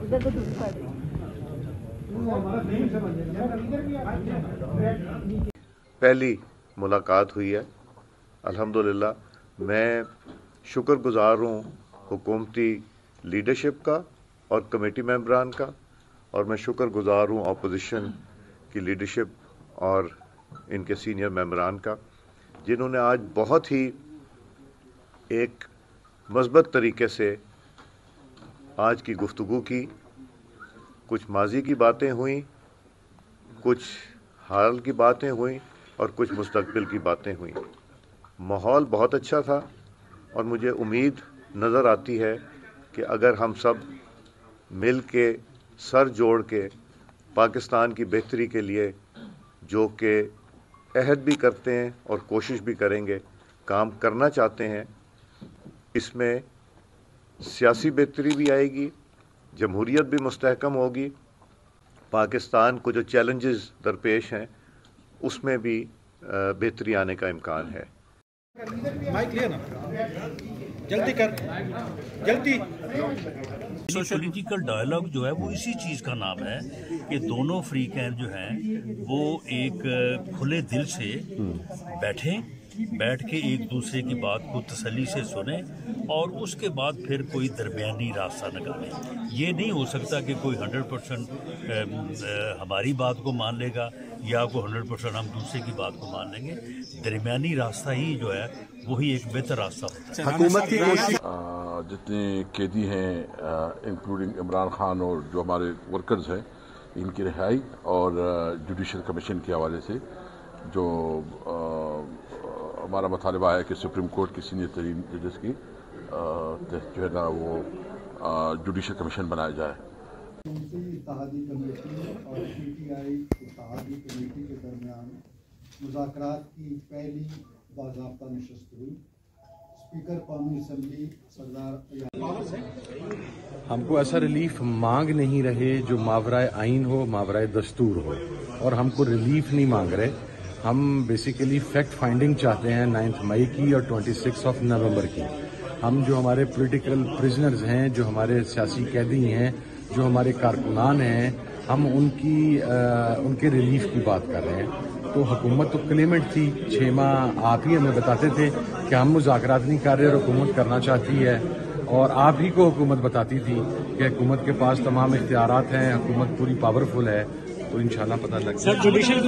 ادھر تو دھوپ پڑ رہی. پہلی ملاقات ہوئی ہے. الحمدللہ میں شکر گزار ہوں حکومتی لیڈرشپ کا اور کمیٹی ممبران کا، اور میں شکر گزار ہوں اپوزیشن کی لیڈرشپ اور ان کے سینئر ممبران کا، جنہوں نے آج بہت ہی ایک مثبت طریقے سے آج کی گفتگو کی. کچھ ماضی کی باتیں ہوئیں، کچھ حال کی باتیں ہوئیں اور کچھ مستقبل کی باتیں ہوئیں. ماحول بہت اچھا تھا اور مجھے امید نظر آتی ہے کہ اگر ہم سب مل کے سر جوڑ کے پاکستان کی بہتری کے لیے جو کہ عہد بھی کرتے ہیں اور کوشش بھی کریں گے، کام کرنا چاہتے ہیں، اس میں سیاسی بہتری بھی آئے گی، جمہوریت بھی مستحکم ہوگی، پاکستان کو جو چیلنجز درپیش ہیں اس میں بھی بہتری آنے کا امکان ہے. پولیٹیکل ڈائلاگ جو ہے وہ اسی چیز کا نام ہے کہ دونوں فریقین جو ہیں وہ ایک کھلے دل سے بیٹھ کے ایک دوسرے کی بات کو تسلی سے سنیں اور اس کے بعد پھر کوئی درمیانی راستہ نکالیں. یہ نہیں ہو سکتا کہ کوئی 100% ہماری بات کو مان لے گا یا کوئی 100% ہم دوسرے کی بات کو مان لیں گے. درمیانی راستہ ہی جو ہے وہی ایک بہتر راستہ ہوتا ہے. حکومت کی کوشش جتنے قیدی ہیں انکلوڈنگ عمران خان اور جو ہمارے ورکرز ہیں، ان کی رہائی اور جوڈیشل کمیشن کے حوالے سے جو ہمارا مطالبہ ہے کہ سپریم کورٹ کی سینئر ترین ججز کی جو ہے نا وہ جوڈیشل کمیشن بنایا جائے. اتحادی کمیٹی اور پی ٹی آئی اتحادی کمیٹی کے درمیان مذاکرات کی پہلی باضابطہ نشست ہوئی. اسپیکر قومی اسمبلی سردار ہم کو ایسا ریلیف مانگ نہیں رہے جو ماورائے آئین ہو، ماورائے دستور ہو، اور ہم کو ریلیف نہیں مانگ رہے. ہم بیسیکلی فیکٹ فائنڈنگ چاہتے ہیں 9 مئی کی اور 26 نومبر کی. ہم جو ہمارے پولیٹیکل پرزنرز ہیں، جو ہمارے سیاسی قیدی ہیں، جو ہمارے کارکنان ہیں، ہم ان کے ریلیف کی بات کر رہے ہیں. تو حکومت تو کلیمنٹ تھی، 6 ماہ آپ ہی ہمیں بتاتے تھے کہ ہم مذاکرات نہیں کر رہے اور حکومت کرنا چاہتی ہے، اور آپ ہی کو حکومت بتاتی تھی کہ حکومت کے پاس تمام اختیارات ہیں، حکومت پوری پاورفل ہے. تو انشاءاللہ پتہ لگ جائے.